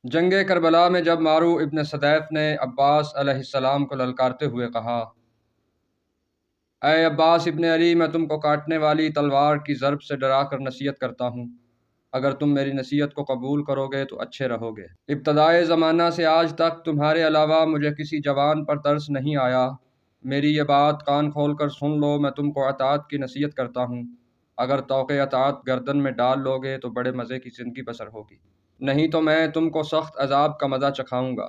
جنگ کربلا میں جب مارو ابن صدیف نے عباس علیہ السلام کو للکارتے ہوئے کہا، اے عباس ابن علی، میں تم کو کاٹنے والی تلوار کی ضرب سے ڈرا کر نصیحت کرتا ہوں۔ اگر تم میری نصیحت کو قبول کرو گے تو اچھے رہو گے۔ ابتدائے زمانہ سے آج تک تمہارے علاوہ مجھے کسی جوان پر ترس نہیں آیا۔ میری یہ بات کان کھول کر سن لو، میں تم کو اطاعت کی نصیحت کرتا ہوں۔ اگر طوق اطاعت گردن میں ڈال لو گے تو بڑے مزے کی زندگی بسر ہوگی، نہیں تو میں تم کو سخت عذاب کا مزہ چکھاؤں گا۔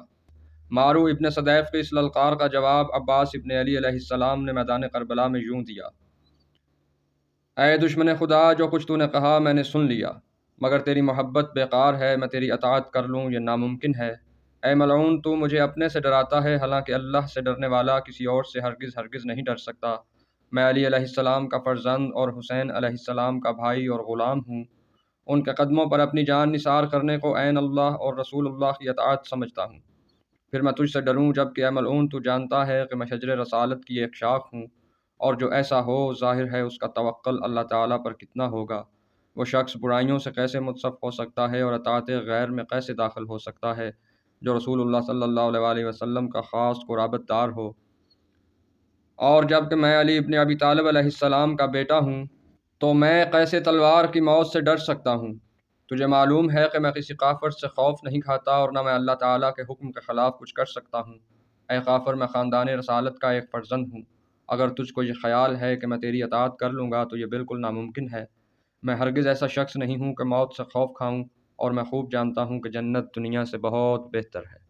مارو ابن صدیف کے اس للکار کا جواب عباس ابن علی علیہ السلام نے میدان کربلا میں یوں دیا، اے دشمن خدا، جو کچھ تو نے کہا میں نے سن لیا، مگر تیری محبت بیکار ہے، میں تیری اطاعت کر لوں یہ ناممکن ہے۔ اے ملعون، تو مجھے اپنے سے ڈراتا ہے، حالانکہ اللہ سے ڈرنے والا کسی اور سے ہرگز ہرگز نہیں ڈر سکتا۔ میں علی علیہ السلام کا فرزند اور حسین علیہ السلام کا بھائی اور غلام ہوں۔ ان کے قدموں پر اپنی جان نثار کرنے کو عین اللہ اور رسول اللہ کی اطاعت سمجھتا ہوں۔ پھر میں تجھ سے ڈروں، جبکہ اے ملعون تو جانتا ہے کہ میں شجر رسالت کی ایک شاخ ہوں، اور جو ایسا ہو ظاہر ہے اس کا توکل اللہ تعالیٰ پر کتنا ہوگا۔ وہ شخص برائیوں سے کیسے متصف ہو سکتا ہے اور اطاعت غیر میں کیسے داخل ہو سکتا ہے جو رسول اللہ صلی اللہ علیہ وآلہ وسلم کا خاص قرابت دار ہو، اور جب کہ میں علی ابن ابی طالب علیہ السلام کا بیٹا ہوں تو میں کیسے تلوار کی موت سے ڈر سکتا ہوں؟ تجھے معلوم ہے کہ میں کسی کافر سے خوف نہیں کھاتا اور نہ میں اللہ تعالیٰ کے حکم کے خلاف کچھ کر سکتا ہوں۔ اے کافر، میں خاندان رسالت کا ایک فرزند ہوں۔ اگر تجھ کو یہ خیال ہے کہ میں تیری اطاعت کر لوں گا تو یہ بالکل ناممکن ہے۔ میں ہرگز ایسا شخص نہیں ہوں کہ موت سے خوف کھاؤں، اور میں خوب جانتا ہوں کہ جنت دنیا سے بہت بہتر ہے۔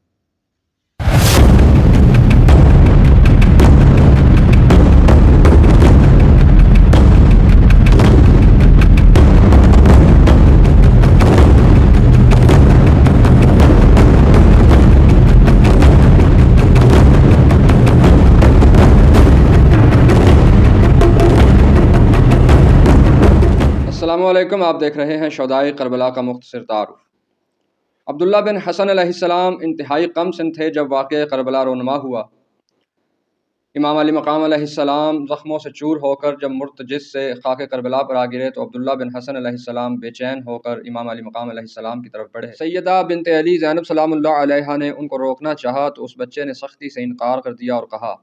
السلام علیکم، آپ دیکھ رہے ہیں شہدائے کربلا کا مختصر تعارف۔ عبداللہ بن حسن علیہ السلام انتہائی کم سن تھے جب واقعہ کربلا رونما ہوا۔ امام علی مقام علیہ السلام زخموں سے چور ہو کر جب مرتجز سے خاک کربلا پر آ گرے تو عبداللہ بن حسن علیہ السلام بے چین ہو کر امام علی مقام علیہ السلام کی طرف بڑھے۔ سیدہ بنت علی زینب سلام اللہ علیہا نے ان کو روکنا چاہا تو اس بچے نے سختی سے انکار کر دیا اور کہا،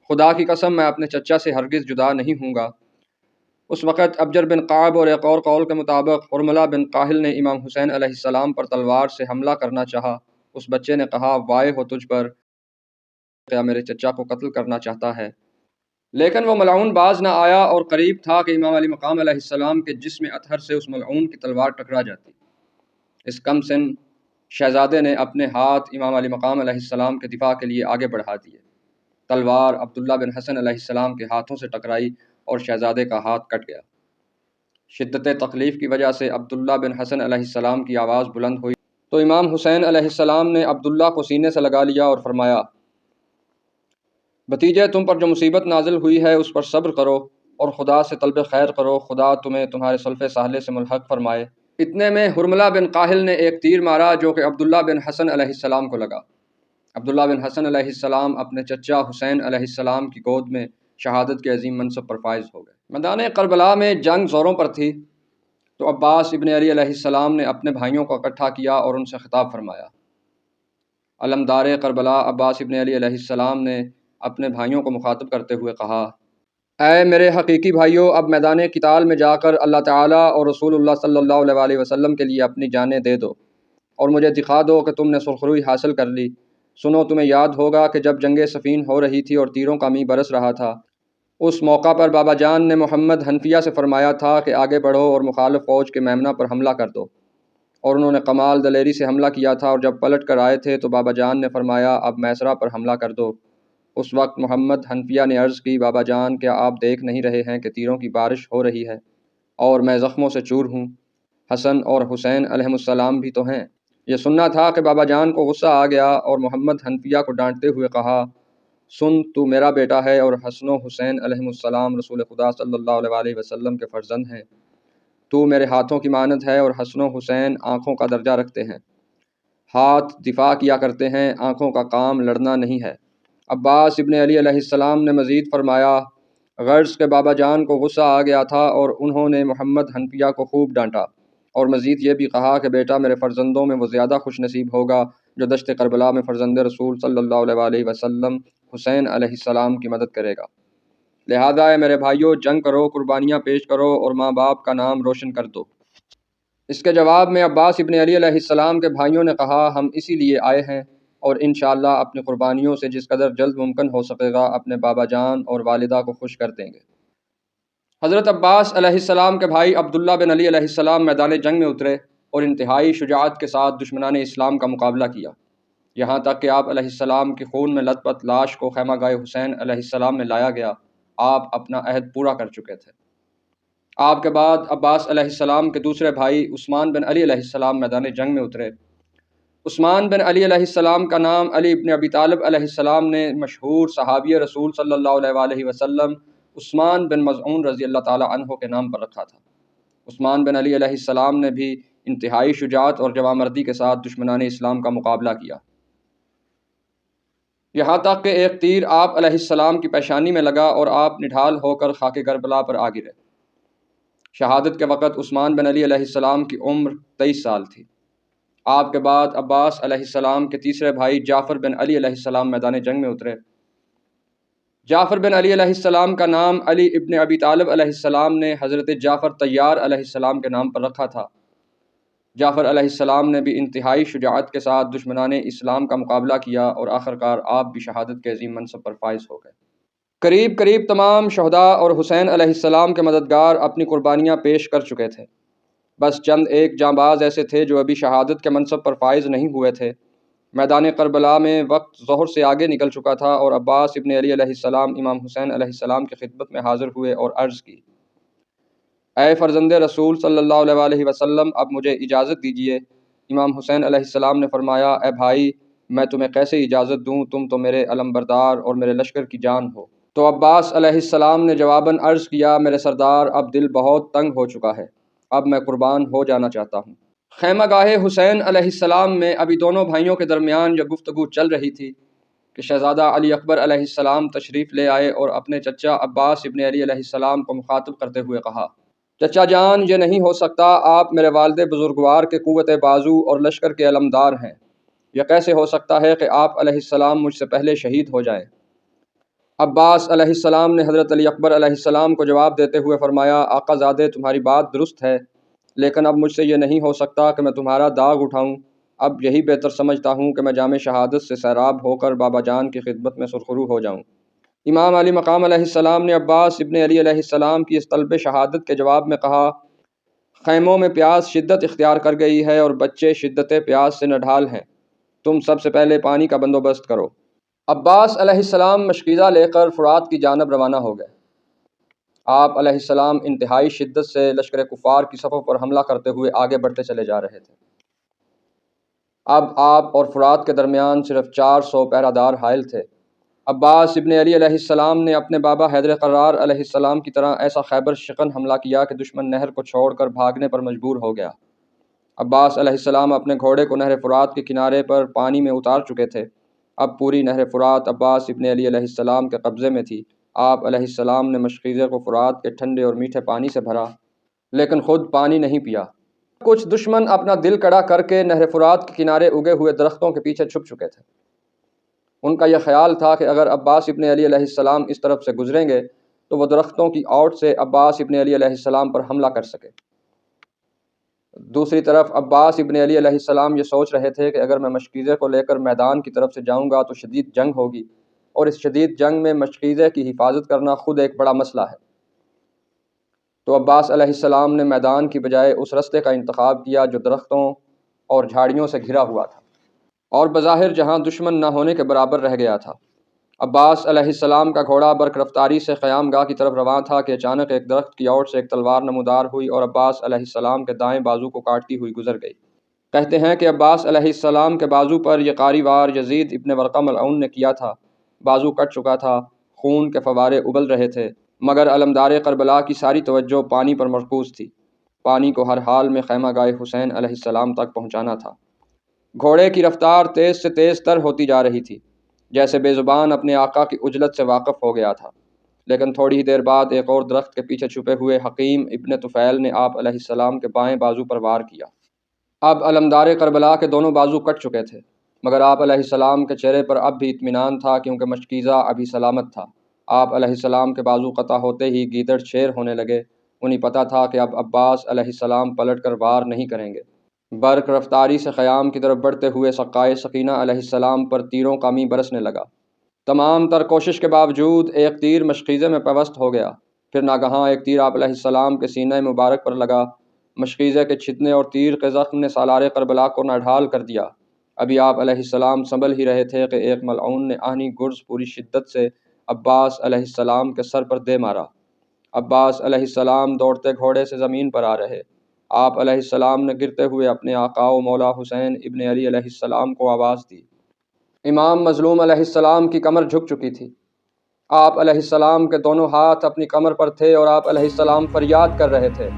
خدا کی قسم، میں اپنے چچا سے ہرگز جدا نہیں ہوں گا۔ اس وقت ابجر بن قعب اور ایک اور قول کے مطابق حرملہ بن قاہل نے امام حسین علیہ السلام پر تلوار سے حملہ کرنا چاہا۔ اس بچے نے کہا، وائے ہو تجھ پر، کیا میرے چچا کو قتل کرنا چاہتا ہے؟ لیکن وہ ملعون باز نہ آیا اور قریب تھا کہ امام علی مقام علیہ السلام کے جسم اطہر سے اس ملعون کی تلوار ٹکرا جاتی۔ اس کم سن شہزادے نے اپنے ہاتھ امام علی مقام علیہ السلام کے دفاع کے لیے آگے بڑھا دیے۔ تلوار عبداللہ بن حسن علیہ السلام کے ہاتھوں سے ٹکرائی اور شہزادے کا ہاتھ کٹ گیا۔ شدت تکلیف کی وجہ سے عبداللہ بن حسن علیہ السلام کی آواز بلند ہوئی تو امام حسین علیہ السلام نے عبداللہ کو سینے سے لگا لیا اور فرمایا، بھتیجے، تم پر جو مصیبت نازل ہوئی ہے اس پر صبر کرو اور خدا سے طلب خیر کرو، خدا تمہیں تمہارے سلف صالح سے ملحق فرمائے۔ اتنے میں حرملہ بن قاہل نے ایک تیر مارا جو کہ عبداللہ بن حسن علیہ السلام کو لگا۔ عبداللہ بن حسن علیہ السلام اپنے چچا حسین علیہ السلام کی گود میں شہادت کے عظیم منصب پر فائز ہو گئے۔ میدان کربلا میں جنگ زوروں پر تھی تو عباس ابن علی علیہ السلام نے اپنے بھائیوں کو اکٹھا کیا اور ان سے خطاب فرمایا۔ علمدار کربلا عباس ابن علی علیہ السلام نے اپنے بھائیوں کو مخاطب کرتے ہوئے کہا، اے میرے حقیقی بھائیوں، اب میدان قتال میں جا کر اللہ تعالیٰ اور رسول اللہ صلی اللہ علیہ وآلہ وسلم کے لیے اپنی جانیں دے دو اور مجھے دکھا دو کہ تم نے سرخروئی حاصل کر لی۔ سنو، تمہیں یاد ہوگا کہ جب جنگ صفین ہو رہی تھی اور تیروں کا می برس رہا تھا، اس موقع پر بابا جان نے محمد حنفیہ سے فرمایا تھا کہ آگے بڑھو اور مخالف فوج کے میمنہ پر حملہ کر دو، اور انہوں نے کمال دلیری سے حملہ کیا تھا، اور جب پلٹ کر آئے تھے تو بابا جان نے فرمایا، اب میسرہ پر حملہ کر دو۔ اس وقت محمد حنفیہ نے عرض کی، بابا جان، کیا آپ دیکھ نہیں رہے ہیں کہ تیروں کی بارش ہو رہی ہے اور میں زخموں سے چور ہوں؟ حسن اور حسین علیہ السلام بھی تو ہیں۔ یہ سننا تھا کہ بابا جان کو غصہ آ گیا اور محمد حنفیہ کو ڈانٹتے ہوئے کہا، سن، تو میرا بیٹا ہے اور حسن و حسین علیہ السلام رسول خدا صلی اللہ علیہ وآلہ وسلم کے فرزند ہیں۔ تو میرے ہاتھوں کی مانند ہے اور حسن و حسین آنکھوں کا درجہ رکھتے ہیں۔ ہاتھ دفاع کیا کرتے ہیں، آنکھوں کا کام لڑنا نہیں ہے۔ عباس ابن علی علیہ السلام نے مزید فرمایا، غرض کے بابا جان کو غصہ آ گیا تھا اور انہوں نے محمد حنفیہ کو خوب ڈانٹا اور مزید یہ بھی کہا کہ بیٹا میرے فرزندوں میں وہ زیادہ خوش نصیب ہوگا جو دشت کربلا میں فرزند رسول صلی اللہ علیہ وآلہ وسلم حسین علیہ السلام کی مدد کرے گا۔ لہذا اے میرے بھائیوں، جنگ کرو، قربانیاں پیش کرو اور ماں باپ کا نام روشن کر دو۔ اس کے جواب میں عباس ابن علی علیہ السلام کے بھائیوں نے کہا، ہم اسی لیے آئے ہیں اور انشاءاللہ اپنی قربانیوں سے جس قدر جلد ممکن ہو سکے گا اپنے بابا جان اور والدہ کو خوش کر دیں گے۔ حضرت عباس علیہ السلام کے بھائی عبداللہ بن علی علیہ السلام میدان جنگ میں اترے اور انتہائی شجاعت کے ساتھ دشمنان اسلام کا مقابلہ کیا، یہاں تک کہ آپ علیہ السلام کی خون میں لت پت لاش کو خیمہ گاہ حسین علیہ السلام میں لایا گیا۔ آپ اپنا عہد پورا کر چکے تھے۔ آپ کے بعد عباس علیہ السلام کے دوسرے بھائی عثمان بن علی علیہ السلام میدان جنگ میں اترے۔ عثمان بن علی علیہ السلام کا نام علی ابن ابی طالب علیہ السلام نے مشہور صحابی رسول صلی اللہ علیہ وآلہ وسلم عثمان بن مظعون رضی اللہ تعالی عنہ کے نام پر رکھا تھا۔ عثمان بن علی علیہ السلام نے بھی انتہائی شجاعت اور جوانمردی کے ساتھ دشمنان اسلام کا مقابلہ کیا، یہاں تک کہ ایک تیر آپ علیہ السلام کی پیشانی میں لگا اور آپ نڈھال ہو کر خاک کربلا پر آ گرے۔ شہادت کے وقت عثمان بن علی علیہ السلام کی عمر 23 سال تھی۔ آپ کے بعد عباس علیہ السلام کے تیسرے بھائی جعفر بن علی علیہ السلام میدان جنگ میں اترے۔ جعفر بن علی علیہ السلام کا نام علی ابن ابی طالب علیہ السلام نے حضرت جعفر طیار علیہ السلام کے نام پر رکھا تھا۔ جعفر علیہ السلام نے بھی انتہائی شجاعت کے ساتھ دشمنان اسلام کا مقابلہ کیا اور آخرکار آپ بھی شہادت کے عظیم منصب پر فائز ہو گئے۔ قریب قریب تمام شہداء اور حسین علیہ السلام کے مددگار اپنی قربانیاں پیش کر چکے تھے، بس چند ایک جانباز ایسے تھے جو ابھی شہادت کے منصب پر فائز نہیں ہوئے تھے۔ میدان کربلا میں وقت ظہر سے آگے نکل چکا تھا اور عباس ابن علی علیہ السلام امام حسین علیہ السلام کی خدمت میں حاضر ہوئے اور عرض کی، اے فرزند رسول صلی اللہ علیہ وآلہ وسلم، اب مجھے اجازت دیجیے۔ امام حسین علیہ السلام نے فرمایا، اے بھائی، میں تمہیں کیسے اجازت دوں، تم تو میرے علمبردار اور میرے لشکر کی جان ہو۔ تو عباس علیہ السلام نے جواباً عرض کیا، میرے سردار، اب دل بہت تنگ ہو چکا ہے، اب میں قربان ہو جانا چاہتا ہوں۔ خیمہ گاہ حسین علیہ السلام میں ابھی دونوں بھائیوں کے درمیان یہ گفتگو چل رہی تھی کہ شہزادہ علی اکبر علیہ السلام تشریف لے آئے اور اپنے چچا عباس ابن علی علیہ السلام کو مخاطب کرتے ہوئے کہا، چچا جان، یہ نہیں ہو سکتا، آپ میرے والد بزرگوار کے قوت بازو اور لشکر کے علمدار ہیں، یہ کیسے ہو سکتا ہے کہ آپ علیہ السلام مجھ سے پہلے شہید ہو جائیں؟ عباس علیہ السلام نے حضرت علی اکبر علیہ السلام کو جواب دیتے ہوئے فرمایا، آقا زادے، تمہاری بات درست ہے، لیکن اب مجھ سے یہ نہیں ہو سکتا کہ میں تمہارا داغ اٹھاؤں۔ اب یہی بہتر سمجھتا ہوں کہ میں جام شہادت سے سیراب ہو کر بابا جان کی خدمت میں سرخرو ہو جاؤں۔ امام علی مقام علیہ السلام نے عباس ابن علی علیہ السلام کی اس طلب شہادت کے جواب میں کہا، خیموں میں پیاس شدت اختیار کر گئی ہے اور بچے شدت پیاس سے نڈھال ہیں، تم سب سے پہلے پانی کا بندوبست کرو۔ عباس علیہ السلام مشکیزہ لے کر فرات کی جانب روانہ ہو گئے۔ آپ علیہ السلام انتہائی شدت سے لشکر کفار کی صفوں پر حملہ کرتے ہوئے آگے بڑھتے چلے جا رہے تھے۔ اب آپ اور فرات کے درمیان صرف 400 پہرہ دار حائل تھے۔ عباس ابن علی علیہ السلام نے اپنے بابا حیدر قرار علیہ السلام کی طرح ایسا خیبر شکن حملہ کیا کہ دشمن نہر کو چھوڑ کر بھاگنے پر مجبور ہو گیا۔ عباس علیہ السلام اپنے گھوڑے کو نہر فرات کے کنارے پر پانی میں اتار چکے تھے۔ اب پوری نہر فرات عباس ابن علی علیہ السلام کے قبضے میں تھی۔ آپ علیہ السلام نے مشکیزے کو فرات کے ٹھنڈے اور میٹھے پانی سے بھرا، لیکن خود پانی نہیں پیا۔ کچھ دشمن اپنا دل کڑا کر کے نہر فرات کے کنارے اگے ہوئے درختوں کے پیچھے چھپ چکے تھے۔ ان کا یہ خیال تھا کہ اگر عباس ابن علی علیہ السلام اس طرف سے گزریں گے تو وہ درختوں کی اوٹ سے عباس ابن علی علیہ السلام پر حملہ کر سکے۔ دوسری طرف عباس ابن علی علیہ السلام یہ سوچ رہے تھے کہ اگر میں مشکیزے کو لے کر میدان کی طرف سے جاؤں گا تو شدید جنگ ہوگی، اور اس شدید جنگ میں مشکیزے کی حفاظت کرنا خود ایک بڑا مسئلہ ہے۔ تو عباس علیہ السلام نے میدان کی بجائے اس رستے کا انتخاب کیا جو درختوں اور جھاڑیوں سے گھرا ہوا تھا اور بظاہر جہاں دشمن نہ ہونے کے برابر رہ گیا تھا۔ عباس علیہ السلام کا گھوڑا برق رفتاری سے قیام گاہ کی طرف رواں تھا کہ اچانک ایک درخت کی اوٹ سے ایک تلوار نمودار ہوئی اور عباس علیہ السلام کے دائیں بازو کو کاٹتی ہوئی گزر گئی۔ کہتے ہیں کہ عباس علیہ السلام کے بازو پر یہ قاری وار یزید ابن ورقہ ملعون نے کیا تھا۔ بازو کٹ چکا تھا، خون کے فوارے ابل رہے تھے، مگر علمدار کربلا کی ساری توجہ پانی پر مرکوز تھی۔ پانی کو ہر حال میں خیمہ گاہ حسین علیہ السلام تک پہنچانا تھا۔ گھوڑے کی رفتار تیز سے تیز تر ہوتی جا رہی تھی، جیسے بے زبان اپنے آقا کی عجلت سے واقف ہو گیا تھا۔ لیکن تھوڑی ہی دیر بعد ایک اور درخت کے پیچھے چھپے ہوئے حکیم ابن طفیل نے آپ علیہ السلام کے بائیں بازو پر وار کیا۔ اب علمدار کربلا کے دونوں بازو کٹ چکے تھے، مگر آپ علیہ السلام کے چہرے پر اب بھی اطمینان تھا، کیونکہ مشکیزہ ابھی سلامت تھا۔ آپ علیہ السلام کے بازو قطع ہوتے ہی گیدڑ شیر ہونے لگے۔ انہیں پتہ تھا کہ اب عباس علیہ السلام پلٹ کر وار نہیں کریں گے۔ برق رفتاری سے خیام کی طرف بڑھتے ہوئے سقائے سکینہ علیہ السلام پر تیروں کا می برسنے لگا۔ تمام تر کوشش کے باوجود ایک تیر مشکیزے میں پیوست ہو گیا۔ پھر ناگہاں ایک تیر آپ علیہ السلام کے سینہ مبارک پر لگا۔ مشکیزے کے چھتنے اور تیر کے زخم نے سالار کربلا کو ناڈھال کر دیا۔ ابھی آپ علیہ السلام سنبھل ہی رہے تھے کہ ایک ملعون نے آہنی گرز پوری شدت سے عباس علیہ السلام کے سر پر دے مارا۔ عباس علیہ السلام دوڑتے گھوڑے سے زمین پر آ رہے۔ آپ علیہ السلام نے گرتے ہوئے اپنے آقا و مولا حسین ابن علی علیہ السلام کو آواز دی۔ امام مظلوم علیہ السلام کی کمر جھک چکی تھی۔ آپ علیہ السلام کے دونوں ہاتھ اپنی کمر پر تھے اور آپ علیہ السلام فریاد کر رہے تھے۔